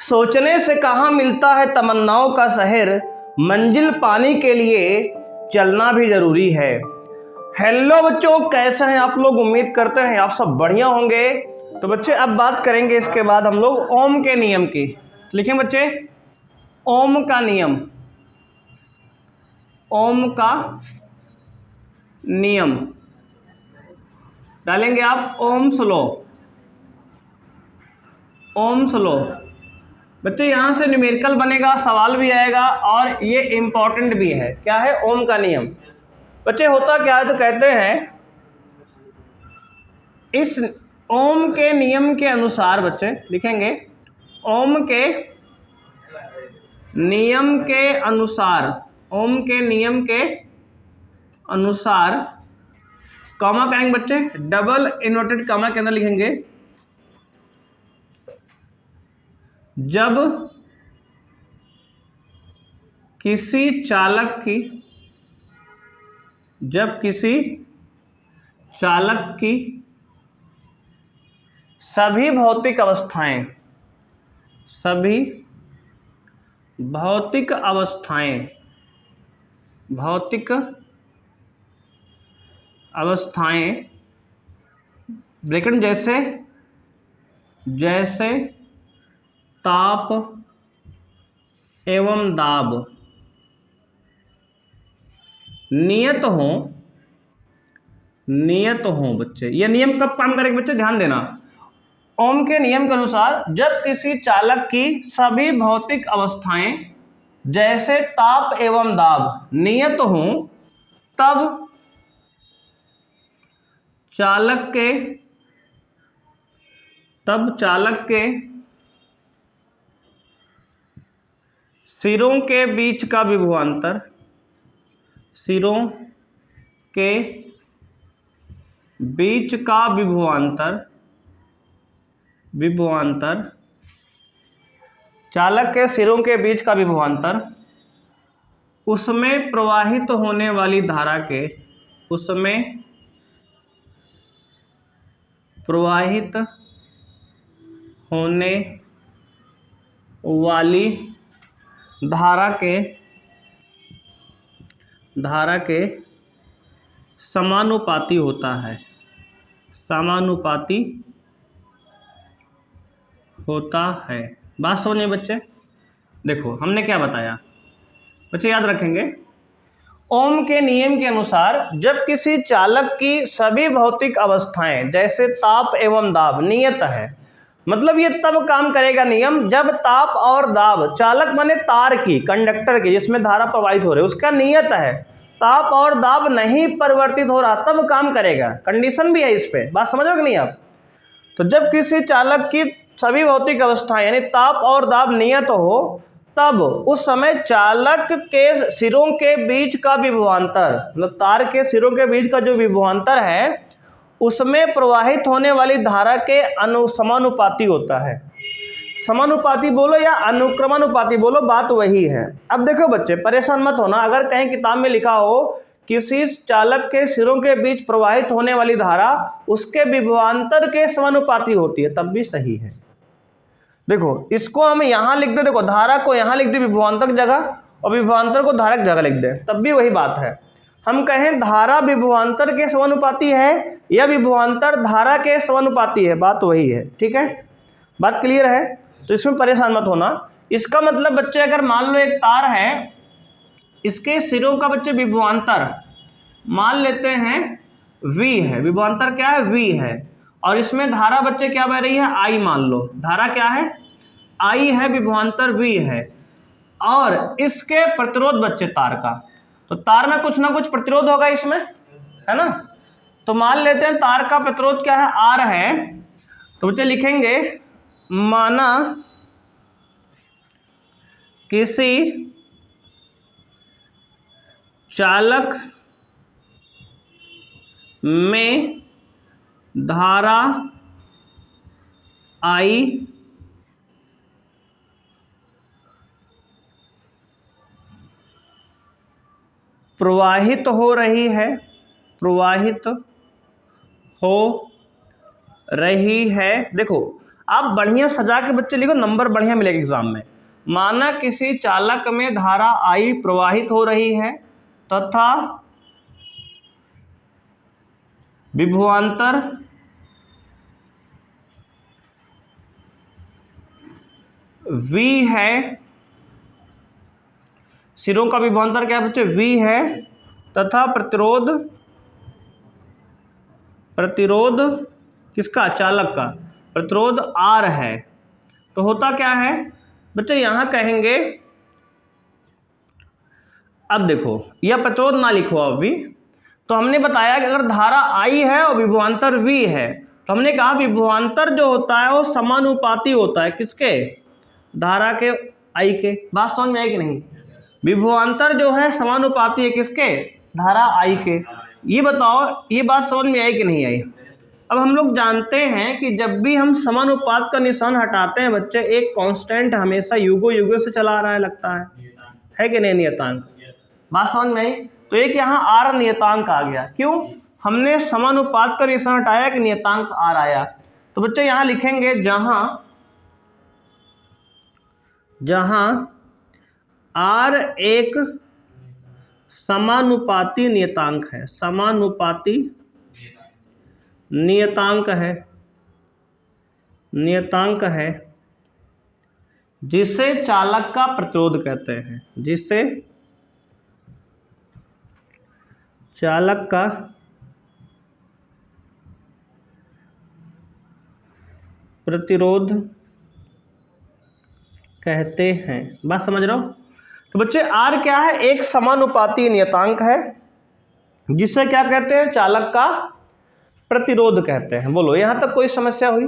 सोचने से कहाँ मिलता है तमन्नाओं का शहर, मंजिल पाने के लिए चलना भी जरूरी है। हेलो बच्चों, कैसे हैं आप लोग? उम्मीद करते हैं आप सब बढ़िया होंगे। तो बच्चे अब बात करेंगे इसके बाद हम लोग ओम के नियम की। लिखें बच्चे, ओम का नियम। ओम का नियम डालेंगे आप, ओम्स लॉ। ओम्स लॉ बच्चे यहाँ से न्यूमेरिकल बनेगा, सवाल भी आएगा और ये इंपॉर्टेंट भी है। क्या है? ओम का नियम। बच्चे होता क्या है, तो कहते हैं इस ओम के नियम के अनुसार, बच्चे लिखेंगे ओम के नियम के अनुसार, ओम के नियम के अनुसार, कॉमा करेंगे बच्चे, डबल इन्वर्टेड कॉमा के अंदर लिखेंगे, जब किसी चालक की सभी भौतिक अवस्थाएं ब्रैकेट जैसे ताप एवं दाब नियत हो बच्चे। ये नियम कब काम करेगा बच्चे? ध्यान देना। ओम के नियम के अनुसार जब किसी चालक की सभी भौतिक अवस्थाएं जैसे ताप एवं दाब नियत हो, तब चालक के सिरों के बीच का विभवांतर चालक के सिरों के बीच का विभवांतर उसमें प्रवाहित होने वाली धारा के समानुपाती होता है। बात समझिए बच्चे। देखो हमने क्या बताया बच्चे, याद रखेंगे। ओम के नियम के अनुसार जब किसी चालक की सभी भौतिक अवस्थाएं जैसे ताप एवं दाब नियत है, मतलब ये तब काम करेगा नियम जब ताप और दाब, चालक माने तार की, कंडक्टर की जिसमें धारा प्रवाहित हो रही है, उसका नियत है, ताप और दाब नहीं परिवर्तित हो रहा, तब काम करेगा। कंडीशन भी है इस पे, बात समझोगे नहीं आप? तो जब किसी चालक की सभी भौतिक अवस्थाएं यानी ताप और दाब नियत हो, तब उस समय चालक के सिरों के बीच का विभवांतर, मतलब तार के सिरों के बीच का जो विभवांतर है, उसमें प्रवाहित होने वाली धारा के समानुपाती होता है। समानुपाती बोलो या अनुक्रमानुपाती बोलो, बात वही है। अब देखो बच्चे, परेशान मत होना। अगर कहीं किताब में लिखा हो किसी चालक के सिरों के बीच प्रवाहित होने वाली धारा उसके विभवांतर के समानुपाती होती है, तब भी सही है। देखो इसको हम यहां लिख दे, देखो धारा को यहां लिख दे विभवांतर जगह और विभवांतर को धारा की जगह लिख दे, तब भी वही बात है। हम कहें धारा विभवांतर के समानुपाती है या विभवांतर धारा के समानुपाती है, बात वही है। ठीक है, बात क्लियर है? तो इसमें परेशान मत होना। इसका मतलब बच्चे, अगर मान लो एक तार है, इसके सिरों का बच्चे विभवांतर मान लेते हैं V है, विभवांतर क्या है? V है, और इसमें धारा बच्चे क्या बह रही है? I मान लो, धारा क्या है? I है, विभवांतर V है, और इसके प्रतिरोध बच्चे तार का, तो तार में कुछ ना कुछ प्रतिरोध होगा इसमें, है ना? तो मान लेते हैं तार का प्रतिरोध क्या है? R है। तो बच्चे लिखेंगे, माना किसी चालक में धारा I प्रवाहित हो रही है। देखो आप बढ़िया सजा के बच्चे लिखो, नंबर बढ़िया मिलेगा एग्जाम में। माना किसी चालक में धारा I प्रवाहित हो रही है तथा विभवांतर V है, सिरों का विभवांतर क्या है बच्चे, V है, तथा प्रतिरोध किसका, चालक का प्रतिरोध R है। तो होता क्या है बच्चे, यहां कहेंगे, अब देखो यह प्रतिरोध ना लिखो अभी, तो हमने बताया कि अगर धारा I है और विभवांतर V है, तो हमने कहा विभवांतर जो होता है वो समानुपाती होता है किसके, धारा के I के। बात समझ में आई कि नहीं? विभवांतर जो है समानुपाती है किसके, धारा I के। ये बताओ ये बात समझ में आई कि नहीं आई? अब हम लोग जानते हैं कि जब भी हम समानुपात का निशान हटाते हैं बच्चे, एक कांस्टेंट हमेशा युगों युगों से चला आ रहा है, लगता है कि नहीं, नियतांक। बात समझ में आई? तो एक यहाँ R नियतांक आ गया, क्यों, हमने समानुपात का निशान हटाया कि नियतांक R आया। तो बच्चे यहाँ लिखेंगे जहां R एक समानुपाती नियतांक है, समानुपाती नियतांक है जिसे चालक का प्रतिरोध कहते हैं, जिसे चालक का प्रतिरोध कहते हैं। बात समझ रहे हो? तो बच्चे R क्या है, एक समानुपाती नियतांक है जिसे क्या कहते हैं, चालक का प्रतिरोध कहते हैं। बोलो यहां तक कोई समस्या हुई?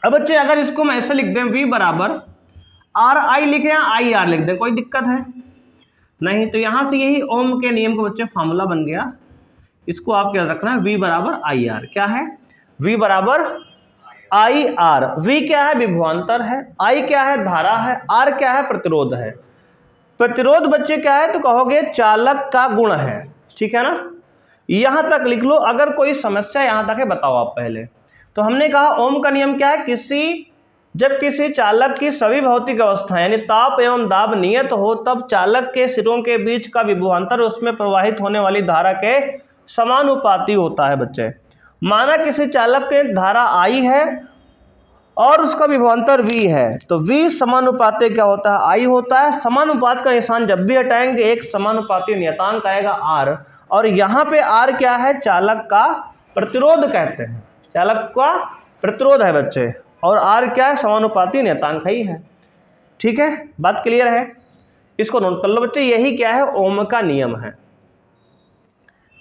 अब बच्चे अगर इसको मैं ऐसे लिख दें, V बराबर RI लिखे या IR लिख दें, कोई दिक्कत है नहीं? तो यहां से यही ओम के नियम का बच्चे फार्मूला बन गया, इसको आप याद रखना है, V बराबर IR। क्या है, V बराबर IR। V क्या है, विभवांतर है, I क्या है, धारा है, R क्या है, प्रतिरोध है। प्रतिरोध बच्चे क्या है, तो कहोगे चालक का गुण है, ठीक है ना? यहां तक लिख लो। अगर कोई समस्या यहां तक है बताओ आप पहले। तो हमने कहा ओम का नियम क्या है, जब किसी चालक की सभी भौतिक अवस्थाएं यानी ताप एवं दाब नियत हो, तब चालक के सिरों के बीच का विभवांतर उसमें प्रवाहित होने वाली धारा के समानुपाती होता है बच्चे। माना किसी चालक के धारा I है और उसका विभवांतर V है, तो V समानुपाती क्या होता है, I होता है। समानुपात का निशान जब भी हटाएंगे एक समानुपाती नियतांक आएगा R, और यहाँ पे R क्या है, चालक का प्रतिरोध कहते हैं, चालक का प्रतिरोध है बच्चे, और R क्या है, समानुपाती नियतांक ही है। ठीक है, बात क्लियर है? इसको नोट कर लो बच्चे, यही क्या है, ओम का नियम है।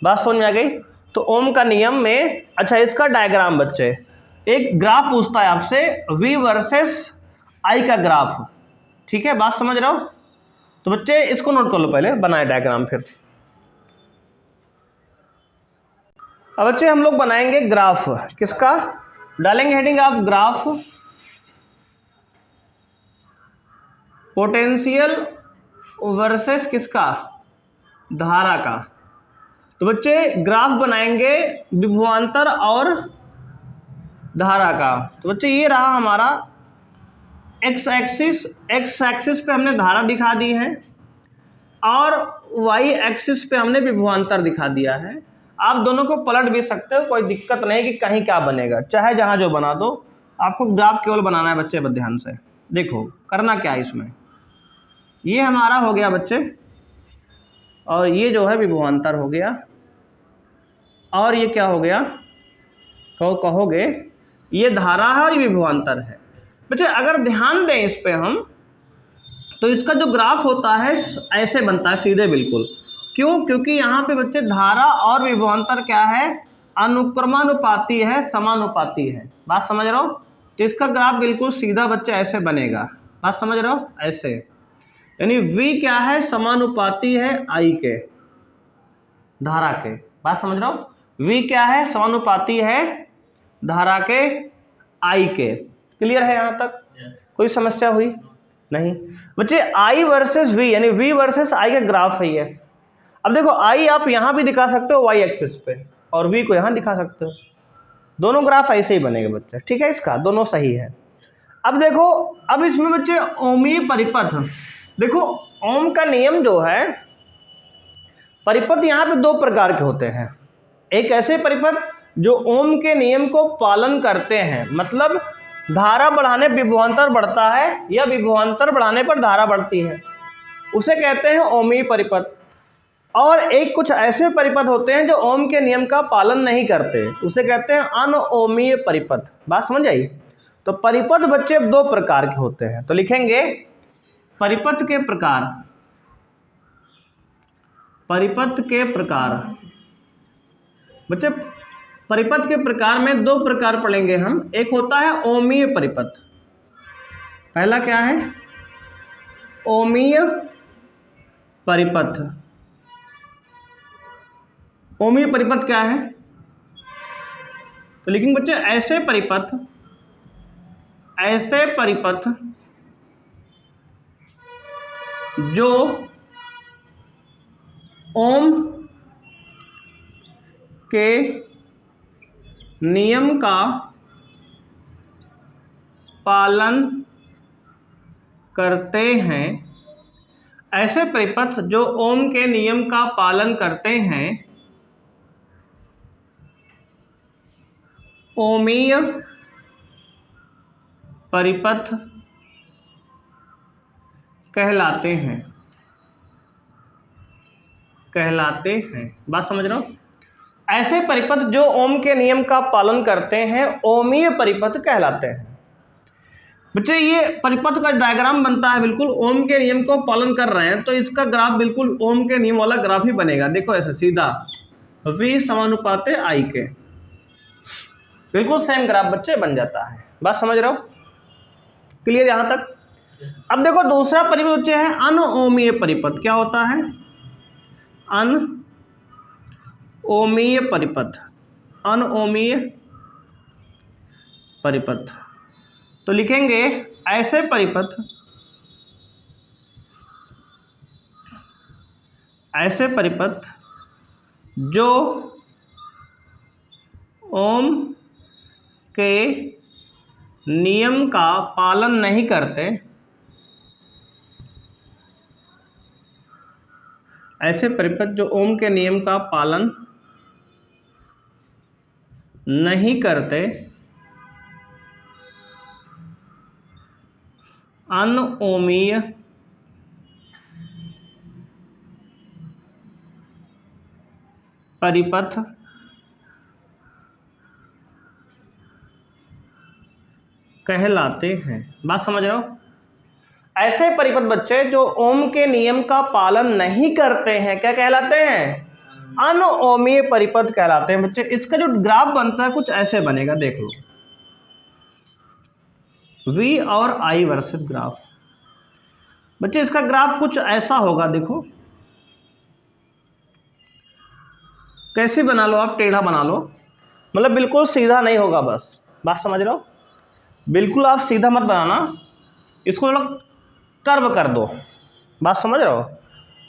बात समझ में आ गई? तो ओम का नियम में, अच्छा इसका डायग्राम बच्चे, एक ग्राफ पूछता है आपसे, V वर्सेस I का ग्राफ, ठीक है? बात समझ रहे हो? तो बच्चे इसको नोट कर लो, पहले बनाए डायग्राम फिर। अब बच्चे हम लोग बनाएंगे ग्राफ, किसका डालेंगे हेडिंग आप, ग्राफ पोटेंशियल वर्सेस किसका, धारा का। तो बच्चे ग्राफ बनाएंगे विभवांतर और धारा का। तो बच्चे ये रहा हमारा एक्स एक्सिस पे हमने धारा दिखा दी है और वाई एक्सिस पे हमने विभवांतर दिखा दिया है। आप दोनों को पलट भी सकते हो, कोई दिक्कत नहीं कि कहीं क्या बनेगा, चाहे जहां जो बना दो, आपको ग्राफ केवल बनाना है बच्चे। ध्यान से देखो करना क्या है इसमें, ये हमारा हो गया बच्चे, और ये जो है विभवांतर हो गया, और ये क्या हो गया, कहोगे ये धारा है और ये विभवांतर है। बच्चे अगर ध्यान दें इस पे हम, तो इसका जो ग्राफ होता है ऐसे बनता है सीधे बिल्कुल। क्यों? क्योंकि यहाँ पे बच्चे धारा और विभवांतर क्या है, अनुक्रमानुपाती है, समानुपाती है। बात समझ रहे हो? तो इसका ग्राफ बिल्कुल सीधा बच्चे ऐसे बनेगा। बात समझ रहे हो? ऐसे, यानी V क्या है, समानुपाती है I के, धारा के। बात समझ रहे हो? V क्या है, समानुपाती है धारा के I के। क्लियर है यहाँ तक? कोई समस्या हुई नहीं बच्चे? I वर्सेस V यानी V वर्सेस I का ग्राफ है ये। अब देखो I आप यहाँ भी दिखा सकते हो y एक्सिस पे, और V को यहाँ दिखा सकते हो, दोनों ग्राफ ऐसे ही बनेंगे बच्चे, ठीक है, इसका दोनों सही है। अब देखो, अब इसमें बच्चे ओमीय परिपथ, देखो ओम का नियम जो है, परिपथ यहाँ पे दो प्रकार के होते हैं। एक ऐसे परिपथ जो ओम के नियम को पालन करते हैं, मतलब धारा बढ़ाने विभवांतर बढ़ता है या विभवांतर बढ़ाने पर धारा बढ़ती है, उसे कहते हैं ओमीय परिपथ। और एक कुछ ऐसे परिपथ होते हैं जो ओम के नियम का पालन नहीं करते, उसे कहते हैं अनओमीय परिपथ। बात समझ आई? तो परिपथ बच्चे दो प्रकार के होते हैं, तो लिखेंगे परिपथ के प्रकार, परिपथ के प्रकार। बच्चे परिपथ के प्रकार में दो प्रकार पढ़ेंगे हम, एक होता है ओमीय परिपथ। पहला क्या है? ओमीय परिपथ। ओमीय परिपथ क्या है? तो लेकिन बच्चे ऐसे परिपथ, ऐसे परिपथ जो ओम के नियम का पालन करते हैं, ऐसे परिपथ जो ओम के नियम का पालन करते हैं ओमीय परिपथ कहलाते हैं, कहलाते हैं। बात समझ रहे हो? ऐसे परिपथ जो ओम के नियम का पालन करते हैं ओमीय परिपथ कहलाते हैं। बच्चे ये परिपथ का डायग्राम बनता है, बिल्कुल ओम के नियम को पालन कर रहे हैं तो इसका ग्राफ बिल्कुल ओम के नियम वाला ग्राफ ही बनेगा। देखो ऐसे सीधा V समानुपाते I के, बिल्कुल सेम ग्राफ बच्चे बन जाता है। बात समझ रहे हो? क्लियर यहां तक? अब देखो दूसरा परिपथ बच्चे है अनओमीय परिपथ। क्या होता है? अनओमीय परिपथ, अनओमीय परिपथ। तो लिखेंगे ऐसे परिपथ, ऐसे परिपथ जो ओम के नियम का पालन नहीं करते, ऐसे परिपथ जो ओम के नियम का पालन नहीं करते अनओमीय परिपथ कहलाते हैं। बात समझ रहे हो? ऐसे परिपथ बच्चे जो ओम के नियम का पालन नहीं करते हैं क्या कहलाते हैं? अनओमीय परिपथ कहलाते हैं। बच्चे इसका जो ग्राफ बनता है कुछ ऐसे बनेगा, देख लो V और I वर्सेस ग्राफ। बच्चे इसका ग्राफ कुछ ऐसा होगा, देखो कैसे बना लो आप, टेढ़ा बना लो, मतलब बिल्कुल सीधा नहीं होगा बस। बात समझ रहे हो? बिल्कुल आप सीधा मत बनाना, इसको थोड़ा कर्व कर दो। बात समझ रहे हो?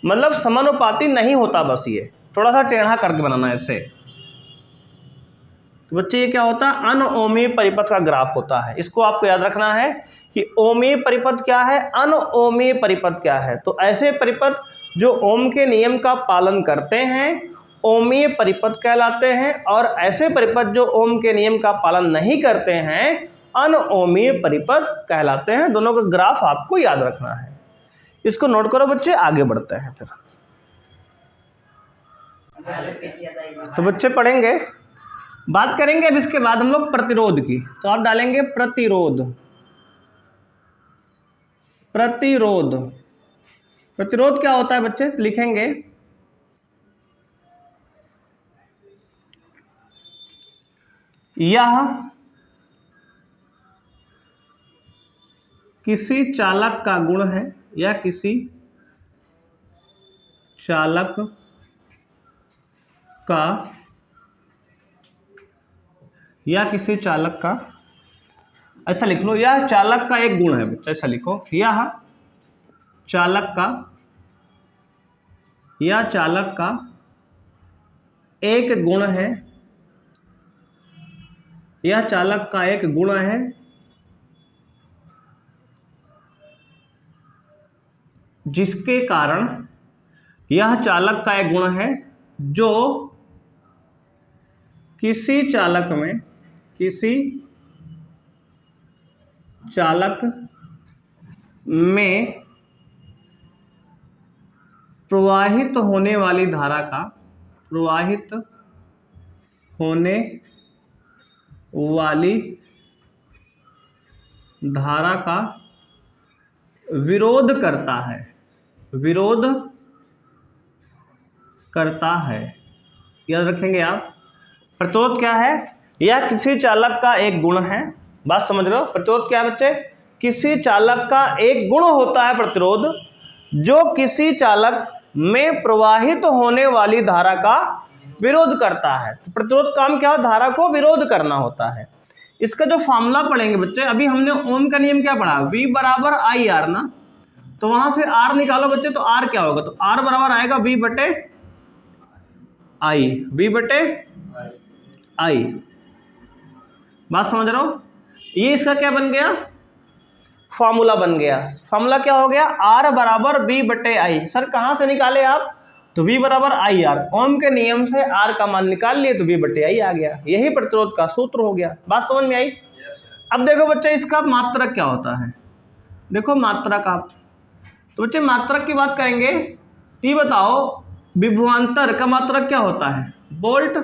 मतलब समानुपाती नहीं होता, बस ये थोड़ा सा टेढ़ा करके बनाना है ऐसे। तो बच्चे ये क्या होता है? अनओमीय परिपथ का ग्राफ होता है। इसको आपको याद रखना है कि ओमीय परिपथ क्या है, अनओमीय परिपथ क्या है। तो ऐसे परिपथ जो ओम के नियम का पालन करते हैं ओमीय परिपथ कहलाते हैं, और ऐसे परिपथ जो ओम के नियम का पालन नहीं करते हैं अनओमीय परिपथ कहलाते हैं। दोनों का ग्राफ आपको याद रखना है। इसको नोट करो बच्चे, आगे बढ़ते हैं फिर। तो बच्चे पढ़ेंगे, बात करेंगे अब इसके बाद हम लोग प्रतिरोध की। तो आप डालेंगे प्रतिरोध, प्रतिरोध। प्रतिरोध क्या होता है बच्चे? लिखेंगे यह किसी चालक का गुण है, या किसी चालक का, या किसी चालक का, ऐसा लिख लो, यह चालक का एक गुण है। ऐसा लिखो, यह चालक का, यह चालक का एक गुण है यह चालक का एक गुण है जिसके कारण यह चालक का एक गुण है जो किसी चालक में प्रवाहित होने वाली धारा का विरोध करता है। याद रखेंगे आप, प्रतिरोध क्या है? यह किसी चालक का एक गुण है। बात समझ रहे हो? प्रतिरोध क्या है बच्चे? किसी चालक का एक गुण होता है प्रतिरोध, जो किसी चालक में प्रवाहित होने वाली धारा का विरोध करता है। तो प्रतिरोध काम क्या है? धारा को विरोध करना होता है। इसका जो फॉर्मूला पढ़ेंगे बच्चे, अभी हमने ओम का नियम क्या पढ़ा? V बराबर आई आर ना, तो वहां से R निकालो बच्चे, तो R क्या होगा? तो R बराबर आएगा V बटे आई। बात समझ रहे हो? ये इसका क्या बन गया? फॉर्मूला बन गया। फॉर्मूला क्या हो गया? R बराबर V बटे आई। सर कहाँ से निकाले आप? तो V बराबर आई आर, ओम के नियम से R का मान निकाल लिए तो V बटे आई आ गया। यही प्रतिरोध का सूत्र हो गया। बात समझ में आई? अब देखो बच्चे, इसका मात्रक क्या होता है? देखो मात्रक आप, तो बच्चे मात्रक की बात करेंगे तो ये बताओ, विभवांतर का मात्रक क्या होता है? वोल्ट,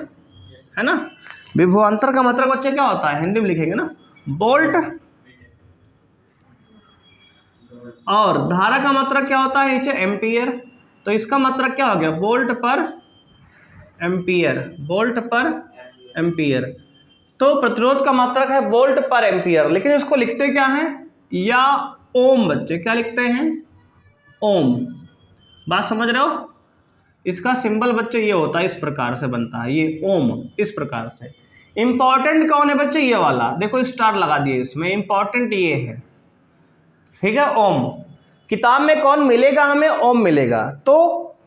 है ना? विभवांतर का मात्रक बच्चे क्या होता है? हिंदी में लिखेंगे ना, वोल्ट। और धारा का मात्रक क्या होता है? नीचे एम्पियर। तो इसका मात्रक क्या हो गया? वोल्ट पर एम्पियर। तो प्रतिरोध का मात्रक है वोल्ट पर एम्पियर, लेकिन इसको लिखते क्या है? या ओम बच्चे, क्या लिखते हैं? ओम। बात समझ रहे हो? इसका सिंबल बच्चे ये होता है, इस प्रकार से बनता है ये ओम, इस प्रकार से। इंपॉर्टेंट कौन है बच्चे? ये वाला देखो, स्टार लगा दिए इसमें, इंपॉर्टेंट ये है, ठीक है, ओम। किताब में कौन मिलेगा हमें? ओम मिलेगा। तो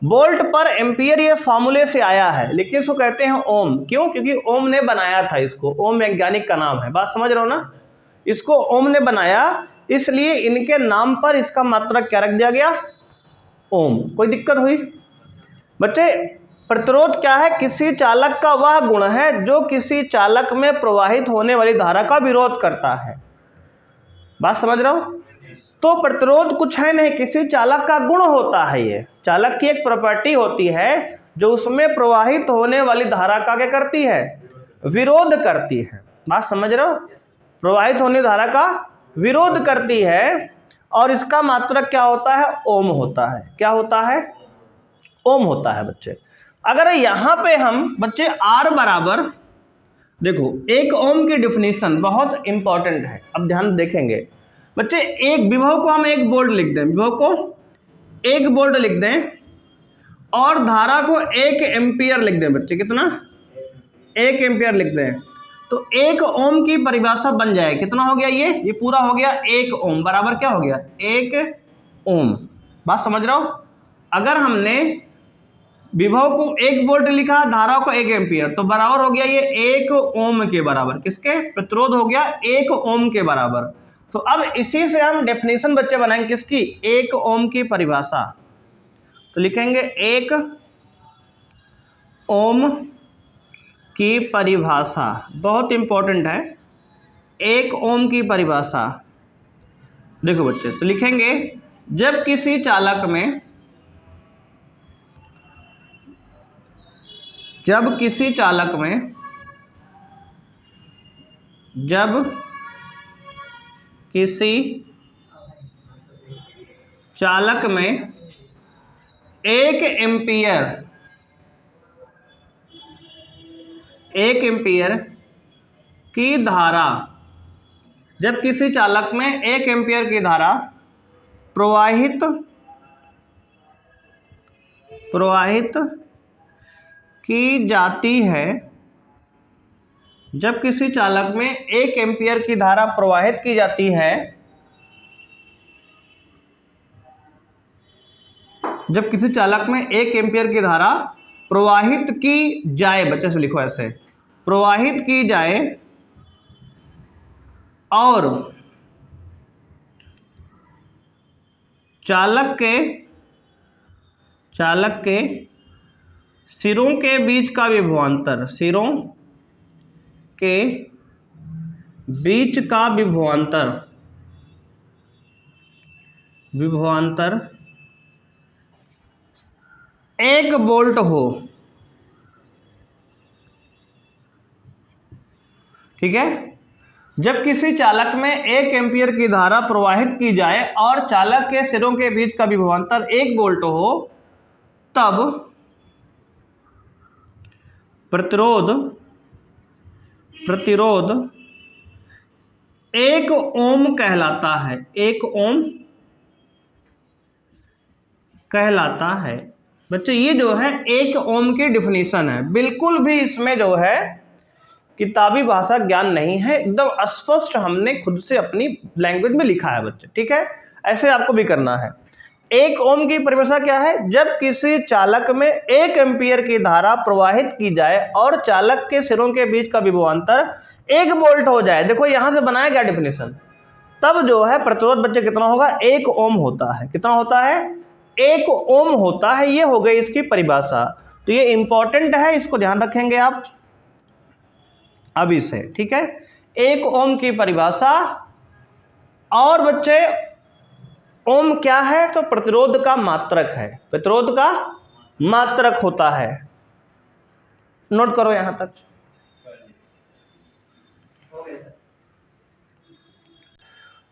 वोल्ट पर एम्पियर ये फॉर्मूले से आया है, लेकिन इसको कहते हैं ओम। क्यों? क्योंकि ओम ने बनाया था इसको, ओम वैज्ञानिक का नाम है। बात समझ रहे हो ना? इसको ओम ने बनाया, इसलिए इनके नाम पर इसका मात्रक क्या रख दिया गया? ओम। कोई दिक्कत हुई बच्चे? प्रतिरोध क्या है? किसी चालक का वह गुण है जो किसी चालक में प्रवाहित होने वाली धारा का विरोध करता है। बात समझ रहे हो? तो प्रतिरोध कुछ है नहीं, किसी चालक का गुण होता है। ये चालक की एक प्रॉपर्टी होती है जो उसमें प्रवाहित होने वाली धारा का क्या करती है? विरोध करती है। बात समझ रहे हो? प्रवाहित होने धारा का विरोध करती है, और इसका मात्रक क्या होता है? ओम होता है। क्या होता है? ओम होता है बच्चे। अगर यहां पे हम बच्चे R बराबर, देखो एक ओम की डिफिनीशन बहुत इंपॉर्टेंट है, अब ध्यान देखेंगे बच्चे। एक विभव को हम 1 वोल्ट लिख दें, विभव को 1 वोल्ट लिख दें, और धारा को 1 एम्पियर लिख दें बच्चे। कितना? 1 एम्पियर लिख दें, तो 1 ओम की परिभाषा बन जाए। कितना हो गया? ये पूरा हो गया 1 ओम बराबर क्या हो गया? 1 ओम। बात समझ रहे हो? अगर हमने विभव को 1 वोल्ट लिखा, धारा को 1 एम्पियर, तो बराबर हो गया ये 1 ओम के बराबर। किसके? प्रतिरोध हो गया 1 ओम के बराबर। तो अब इसी से हम डेफिनेशन बच्चे बनाएंगे किसकी? 1 ओम की परिभाषा। तो लिखेंगे 1 ओम की परिभाषा, बहुत इंपॉर्टेंट है 1 ओम की परिभाषा। देखो बच्चे, तो लिखेंगे जब किसी चालक में जब किसी चालक में 1 एम्पियर की धारा, जब किसी चालक में 1 एम्पियर की धारा प्रवाहित की जाती है, जब किसी चालक में 1 एम्पियर की धारा प्रवाहित की जाती है, जब किसी चालक में 1 एम्पियर की धारा प्रवाहित की जाए, बच्चे से लिखो ऐसे, प्रवाहित की जाए और चालक के सिरों के बीच का विभवांतर, सिरों के बीच का विभवांतर 1 वोल्ट हो। ठीक है, जब किसी चालक में 1 एम्पीयर की धारा प्रवाहित की जाए और चालक के सिरों के बीच का विभवांतर 1 वोल्ट हो, तब प्रतिरोध 1 ओम कहलाता है। 1 ओम कहलाता है। बच्चे ये जो है 1 ओम की डिफिनीशन है, बिल्कुल भी इसमें जो है किताबी भाषा ज्ञान नहीं है, एकदम स्पष्ट हमने खुद से अपनी लैंग्वेज में लिखा है बच्चे। ठीक है, ऐसे आपको भी करना है। 1 ओम की परिभाषा क्या है? जब किसी चालक में 1 एम्पीयर की धारा प्रवाहित की जाए और चालक के सिरों के बीच का विभवांतर 1 वोल्ट हो जाए। देखो यहां से बनाया गया डिफिनेशन, तब जो है प्रतिरोध बच्चे कितना होगा? 1 ओम होता है। कितना होता है? 1 ओम होता है। ये हो गई इसकी परिभाषा। तो ये इंपॉर्टेंट है, इसको ध्यान रखेंगे आप अभी से। ठीक है, 1 ओम की परिभाषा। और बच्चे ओम क्या है? तो प्रतिरोध का मात्रक है। प्रतिरोध का मात्रक होता है। नोट करो यहां तक।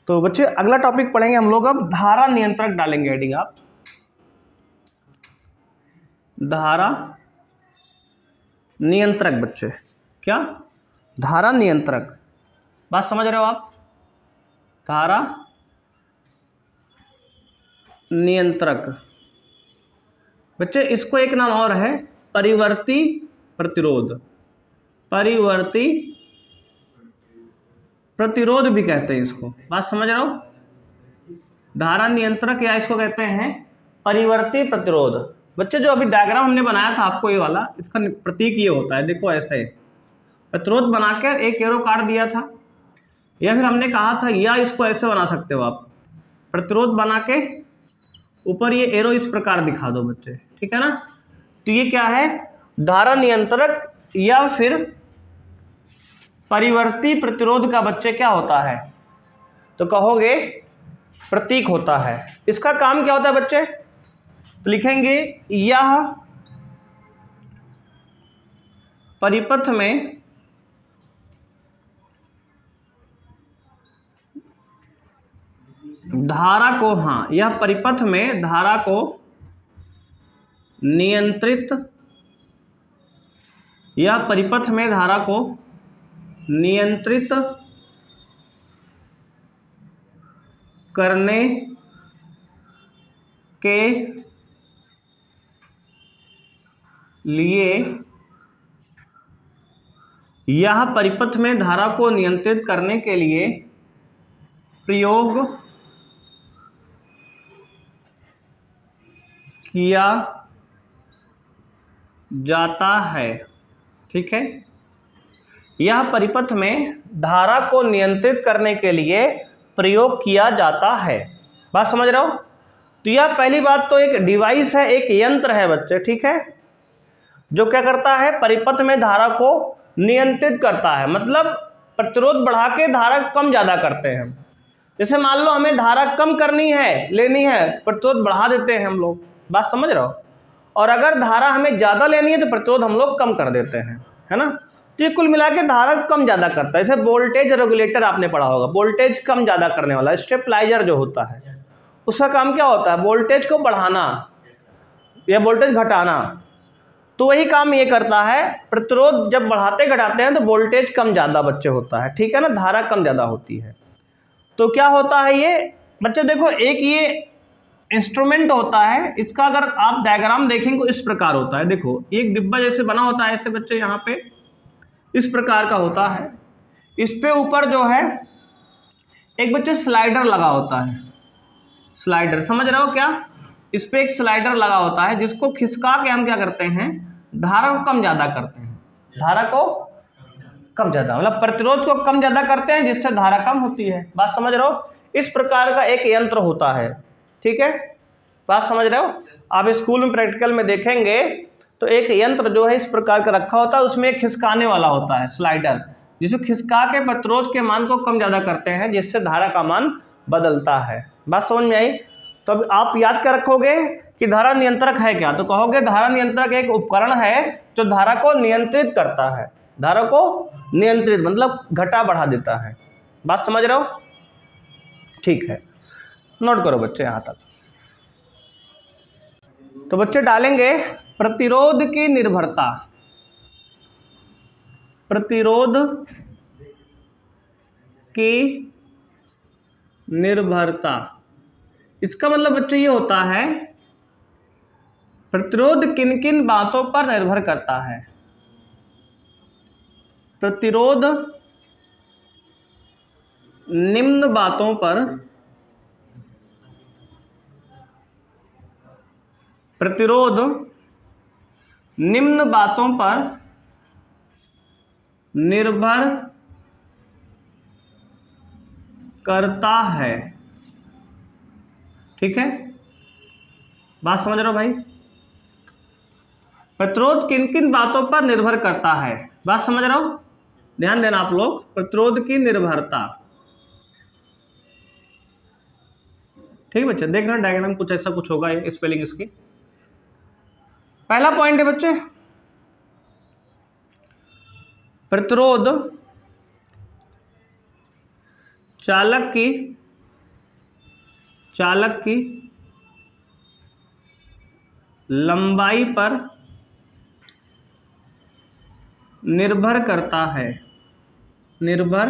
तो बच्चे अगला टॉपिक पढ़ेंगे हम लोग, अब धारा नियंत्रक डालेंगे हेडिंग आप, धारा नियंत्रक। बच्चे क्या? धारा नियंत्रक। बात समझ रहे हो आप? धारा नियंत्रक। बच्चे इसको एक नाम और है परिवर्ती प्रतिरोध। परिवर्ती प्रतिरोध भी कहते हैं इसको। बात समझ रहे हो? धारा नियंत्रक या इसको कहते हैं परिवर्ती प्रतिरोध। बच्चे जो अभी डायग्राम हमने बनाया था आपको ये वाला, इसका प्रतीक ये होता है। देखो ऐसे प्रतिरोध बनाकर एक एरो काट दिया था, या फिर हमने कहा था या इसको ऐसे बना सकते हो आप, प्रतिरोध बना के ऊपर ये एरो इस प्रकार दिखा दो बच्चे। ठीक है ना? तो ये क्या है? धारा नियंत्रक या फिर परिवर्ती प्रतिरोध का बच्चे क्या होता है? तो कहोगे प्रतीक होता है। इसका काम क्या होता है बच्चे? तो लिखेंगे यह परिपथ में धारा को, हाँ, यह परिपथ में धारा को नियंत्रित, या परिपथ में धारा को नियंत्रित करने के लिए, यह परिपथ में धारा को नियंत्रित करने के लिए प्रयोग किया जाता है। ठीक है, यह परिपथ में धारा को नियंत्रित करने के लिए प्रयोग किया जाता है। बात समझ रहे हो? तो यह पहली बात तो एक डिवाइस है, एक यंत्र है बच्चे। ठीक है, जो क्या करता है? परिपथ में धारा को नियंत्रित करता है। मतलब प्रतिरोध बढ़ा के धारा कम ज़्यादा करते हैं। जैसे मान लो हमें धारा कम करनी है, लेनी है, प्रतिरोध बढ़ा देते हैं हम लोग। बात समझ रहे हो? और अगर धारा हमें ज़्यादा लेनी है तो प्रतिरोध हम लोग कम कर देते हैं, है ना? तो ये कुल मिला के धारा कम ज़्यादा करता है। जैसे वोल्टेज रेगुलेटर आपने पढ़ा होगा, वोल्टेज कम ज़्यादा करने वाला स्टेबलाइजर जो होता है, उसका काम क्या होता है? वोल्टेज को बढ़ाना या वोल्टेज घटाना। तो वही काम ये करता है। प्रतिरोध जब बढ़ाते घटाते हैं तो वोल्टेज कम ज़्यादा बच्चे होता है। ठीक है ना? धारा कम ज़्यादा होती है। तो क्या होता है ये बच्चे? देखो एक ये इंस्ट्रूमेंट होता है, इसका अगर आप डायग्राम देखेंगे इस प्रकार होता है। देखो एक डिब्बा जैसे बना होता है ऐसे बच्चे, यहाँ पे इस प्रकार का होता है। इस पे ऊपर जो है एक बच्चे स्लाइडर लगा होता है। स्लाइडर समझ रहे हो क्या? इस पे एक स्लाइडर लगा होता है जिसको खिसका के हम क्या करते हैं? धारा को कम ज़्यादा करते हैं। धारा को कम ज़्यादा, मतलब प्रतिरोध को कम ज़्यादा करते हैं जिससे धारा कम होती है। बात समझ रहे हो? इस प्रकार का एक यंत्र होता है, ठीक है, बात समझ रहे हो? आप स्कूल में प्रैक्टिकल में देखेंगे तो एक यंत्र जो है इस प्रकार का रखा होता है, उसमें एक खिसकाने वाला होता है स्लाइडर, जिसे खिसका के प्रतिरोध के मान को कम ज़्यादा करते हैं जिससे धारा का मान बदलता है। बात समझ में आई? तो अब आप याद कर रखोगे कि धारा नियंत्रक है क्या, तो कहोगे धारा नियंत्रक एक उपकरण है जो धारा को नियंत्रित करता है, धारा को नियंत्रित मतलब घटा बढ़ा देता है। बात समझ रहे हो? ठीक है, नोट करो बच्चे यहाँ तक। तो बच्चे डालेंगे प्रतिरोध की निर्भरता, प्रतिरोध की निर्भरता, इसका मतलब बच्चे ये होता है प्रतिरोध किन किन बातों पर निर्भर करता है। प्रतिरोध निम्न बातों पर, प्रतिरोध निम्न बातों पर निर्भर करता है, ठीक है, बात समझ रहे हो भाई? प्रतिरोध किन किन बातों पर निर्भर करता है, बात समझ रहे हो? ध्यान देना आप लोग, प्रतिरोध की निर्भरता, ठीक बच्चे, देखना डायग्राम कुछ ऐसा कुछ होगा स्पेलिंग इसकी। पहला पॉइंट है बच्चे, प्रतिरोध चालक की लंबाई पर निर्भर करता है, निर्भर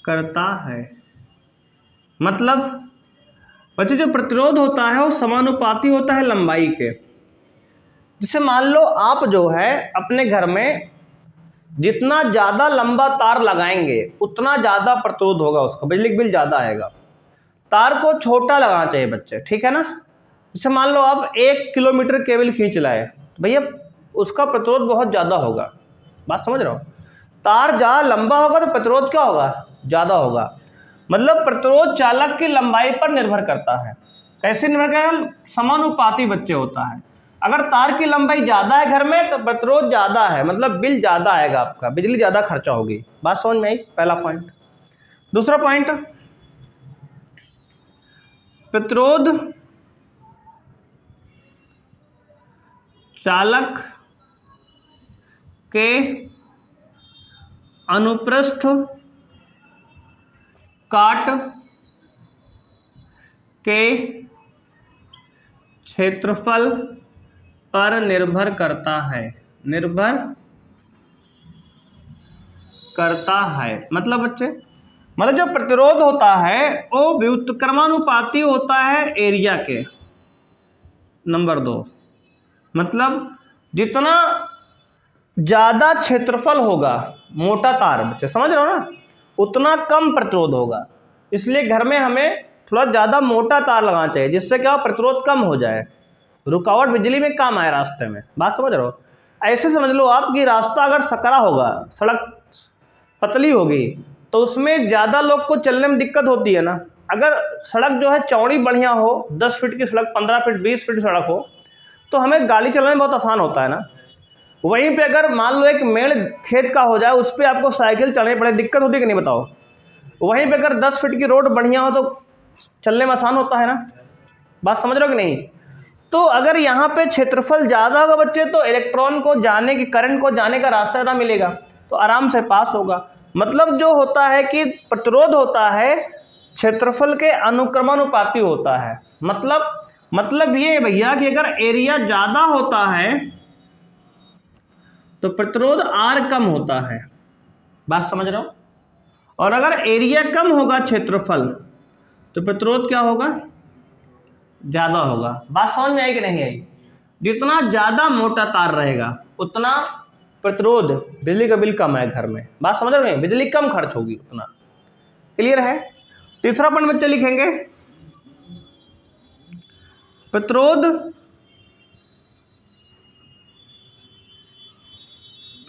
करता है। मतलब बच्चे जो प्रतिरोध होता है वो समानुपाती होता है लंबाई के। जैसे मान लो आप जो है अपने घर में जितना ज़्यादा लंबा तार लगाएंगे उतना ज़्यादा प्रतिरोध होगा, उसका बिजली का बिल ज़्यादा आएगा। तार को छोटा लगाना चाहिए बच्चे, ठीक है ना। जैसे मान लो आप 1 किलोमीटर केबल खींच लाए, भैया उसका प्रतिरोध बहुत ज़्यादा होगा, बात समझ रहे हो? तार जहाँ लंबा होगा तो प्रतिरोध क्या होगा, ज़्यादा होगा। मतलब प्रतिरोध चालक की लंबाई पर निर्भर करता है। कैसे निर्भर करता है? समानुपाती बच्चे होता है। अगर तार की लंबाई ज़्यादा है घर में तो प्रतिरोध ज़्यादा है, मतलब बिल ज़्यादा आएगा, आपका बिजली ज़्यादा खर्चा होगी। बात समझ में आई? पहला पॉइंट। दूसरा पॉइंट, प्रतिरोध चालक के अनुप्रस्थ काट के क्षेत्रफल पर निर्भर करता है, निर्भर करता है। मतलब बच्चे, मतलब जो प्रतिरोध होता है वो व्युत्क्रमानुपाती होता है एरिया के। नंबर 2, मतलब जितना ज़्यादा क्षेत्रफल होगा मोटा तार, बच्चे समझ रहे हो ना, उतना कम प्रतिरोध होगा। इसलिए घर में हमें थोड़ा ज़्यादा मोटा तार लगाना चाहिए जिससे क्या प्रतिरोध कम हो जाए, रुकावट बिजली में कम आए रास्ते में। बात समझ रहे हो? ऐसे समझ लो आप कि रास्ता अगर सकरा होगा, सड़क पतली होगी तो उसमें ज़्यादा लोग को चलने में दिक्कत होती है ना। अगर सड़क जो है चौड़ी बढ़िया हो, 10 फीट की सड़क, 15 फीट 20 फीट सड़क हो तो हमें गाड़ी चलाने में बहुत आसान होता है ना। वहीं पे अगर मान लो एक मेड़ खेत का हो जाए, उस पर आपको साइकिल चलने पड़े, दिक्कत होती है कि नहीं बताओ? वहीं पे अगर 10 फीट की रोड बढ़िया हो तो चलने में आसान होता है ना। बात समझ रहे हो कि नहीं? तो अगर यहाँ पे क्षेत्रफल ज़्यादा होगा बच्चे तो इलेक्ट्रॉन को जाने की, करंट को जाने का रास्ता ज़्यादा मिलेगा तो आराम से पास होगा। मतलब जो होता है कि प्रतिरोध होता है क्षेत्रफल के अनुक्रमानुपाती होता है। मतलब ये भैया कि अगर एरिया ज़्यादा होता है तो प्रतिरोध R कम होता है। बात समझ रहे हो? और अगर एरिया कम होगा क्षेत्रफल तो प्रतिरोध क्या होगा, ज़्यादा होगा। बात समझ में आई कि नहीं आई? जितना ज़्यादा मोटा तार रहेगा उतना प्रतिरोध, बिजली का बिल कम है घर में। बात समझ रहे हैं? बिजली कम खर्च होगी उतना। क्लियर है? तीसरा पॉइंट बच्चे लिखेंगे,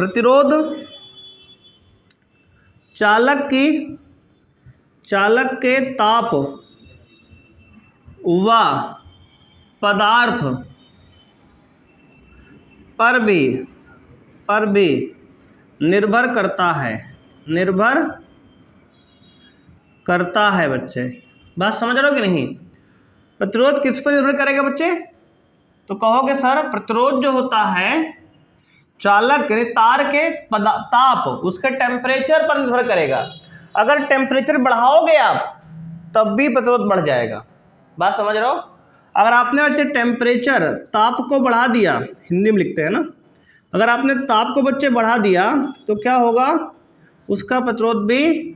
प्रतिरोध चालक के ताप व पदार्थ पर भी निर्भर करता है बच्चे। बात समझ रहे हो कि नहीं? प्रतिरोध किस पर निर्भर करेगा बच्चे? तो कहोगे सर प्रतिरोध जो होता है चालक यानी तार के ताप उसके टेम्परेचर पर निर्भर करेगा। अगर टेम्परेचर बढ़ाओगे आप तब भी प्रतिरोध बढ़ जाएगा। बात समझ रहे हो? अगर आपने बच्चे टेम्परेचर ताप को बढ़ा दिया, हिंदी में लिखते हैं ना, अगर आपने ताप को बच्चे बढ़ा दिया तो क्या होगा? उसका प्रतिरोध भी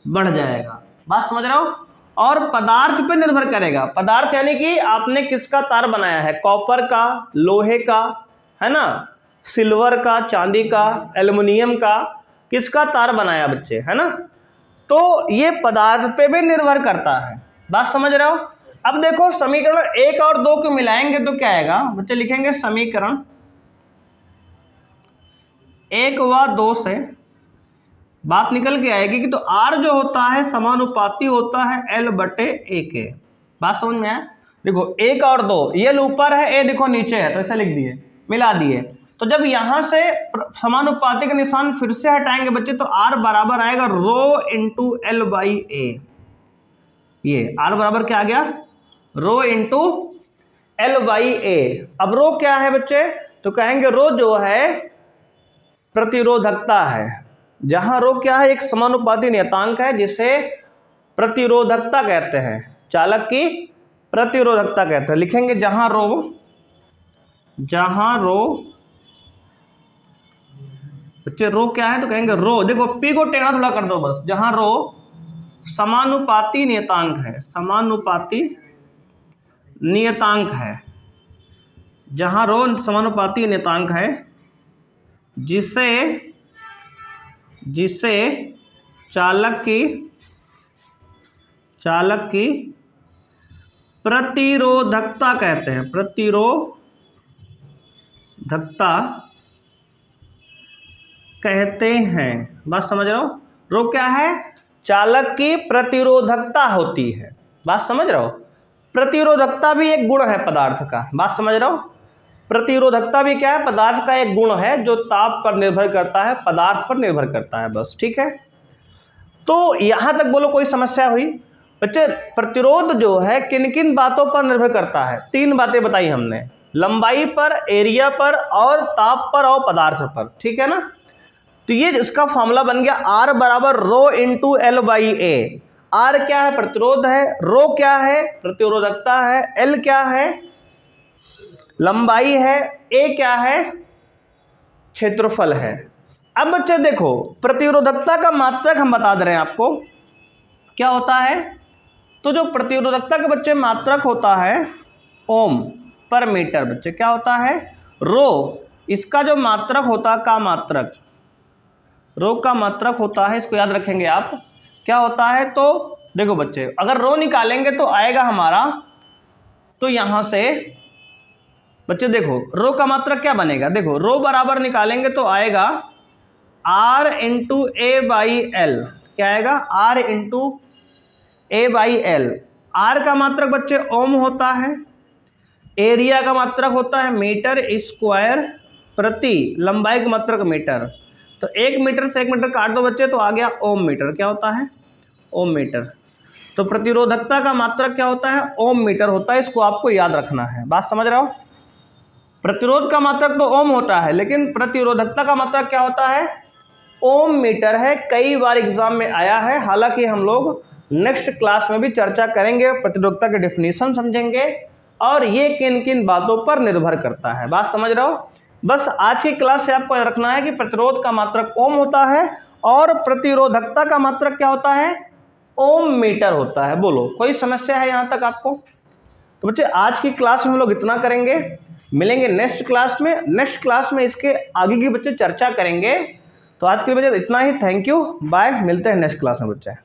बढ़ जाएगा। बात समझ रहे हो? और पदार्थ पे निर्भर करेगा। पदार्थ यानी कि आपने किसका तार बनाया है? कॉपर का, लोहे का, है ना, सिल्वर का, चांदी का, एल्युमिनियम का, किसका तार बनाया बच्चे, है ना? तो ये पदार्थ पे भी निर्भर करता है। बात समझ रहे हो? अब देखो समीकरण 1 और 2 को मिलाएंगे तो क्या आएगा बच्चे? लिखेंगे समीकरण 1 व 2 से बात निकल के आएगी कि तो R जो होता है समानुपाती होता है L/A के। बात समझ में आया? देखो 1 और 2, ये ऊपर है, A देखो नीचे है, तो ऐसे लिख दिए, मिला दिए। तो जब यहां से समानुपाती का निशान फिर से हटाएंगे बच्चे तो R बराबर आएगा रो इंटू L/A। ये R बराबर क्या आ गया? Rho into L/A। अब रो क्या है बच्चे? तो कहेंगे रो जो है प्रतिरोधकता है। जहां रो क्या है? एक समानुपाती नियतांक है जिसे प्रतिरोधकता कहते हैं, चालक की प्रतिरोधकता कहते हैं। लिखेंगे जहां रो बच्चे रो क्या है? तो कहेंगे रो, देखो P को टेढ़ा थोड़ा कर दो बस। जहां रो समानुपाती नियतांक है, समानुपाती नियतांक है, जहां रो समानुपाती नियतांक है जिसे चालक की प्रतिरोधकता कहते हैं, प्रतिरोधकता कहते हैं। बात समझ रहे हो? रो क्या है? चालक की प्रतिरोधकता होती है। बात समझ रहे हो? प्रतिरोधकता भी एक गुण है पदार्थ का। बात समझ रहे हो? प्रतिरोधकता भी क्या है? पदार्थ का एक गुण है जो ताप पर निर्भर करता है, पदार्थ पर निर्भर करता है। बस ठीक है। तो यहां तक बोलो कोई समस्या हुई बच्चे? प्रतिरोध जो है किन किन बातों पर निर्भर करता है? 3 बातें बताई हमने, लंबाई पर, एरिया पर और ताप पर और पदार्थ पर। ठीक है ना? तो ये इसका फॉर्मूला बन गया R बराबर रो इंटू L/A। R क्या है? प्रतिरोध है, रो क्या है? प्रतिरोधकता है, L क्या है? लंबाई है, A क्या है? क्षेत्रफल है। अब बच्चे देखो प्रतिरोधकता का मात्रक हम बता दे रहे हैं आपको क्या होता है। तो जो प्रतिरोधकता के बच्चे मात्रक होता है ओम पर मीटर बच्चे, क्या होता है? रो, इसका जो मात्रक होता है का मात्रक, रो का मात्रक होता है, इसको याद रखेंगे आप, क्या होता है? तो देखो बच्चे अगर रो निकालेंगे तो आएगा हमारा, तो यहां से बच्चे देखो रो का मात्रक क्या बनेगा? देखो रो बराबर निकालेंगे तो आएगा R इंटू A/L। क्या आएगा? R into A/L। R का मात्रक बच्चे ओम होता है, एरिया का मात्रक होता है मीटर स्क्वायर प्रति, लंबाई का मात्रक मीटर। तो 1 मीटर से 1 मीटर काट दो बच्चे तो आ गया ओम मीटर। क्या होता है? ओम मीटर। तो प्रतिरोधकता का मात्रक क्या होता है? ओम मीटर होता है। इसको आपको याद रखना है। बात समझ रहे हो? प्रतिरोध का मात्रक तो ओम होता है, लेकिन प्रतिरोधकता का मात्रक क्या होता है? ओम मीटर है। कई बार एग्जाम में आया है। हालांकि हम लोग नेक्स्ट क्लास में भी चर्चा करेंगे, प्रतिरोधकता के डेफिनेशन समझेंगे और ये किन किन बातों पर निर्भर करता है। बात समझ रहे हो? बस आज की क्लास से आपको याद रखना है कि प्रतिरोध का मात्रक ओम होता है और प्रतिरोधकता का मात्रक क्या होता है? ओम मीटर होता है। बोलो कोई समस्या है यहाँ तक आपको? तो बच्चे आज की क्लास में हम लोग इतना करेंगे, मिलेंगे नेक्स्ट क्लास में। नेक्स्ट क्लास में इसके आगे की बच्चे चर्चा करेंगे। तो आज के लिए बच्चे इतना ही। थैंक यू, बाय, मिलते हैं नेक्स्ट क्लास में बच्चे।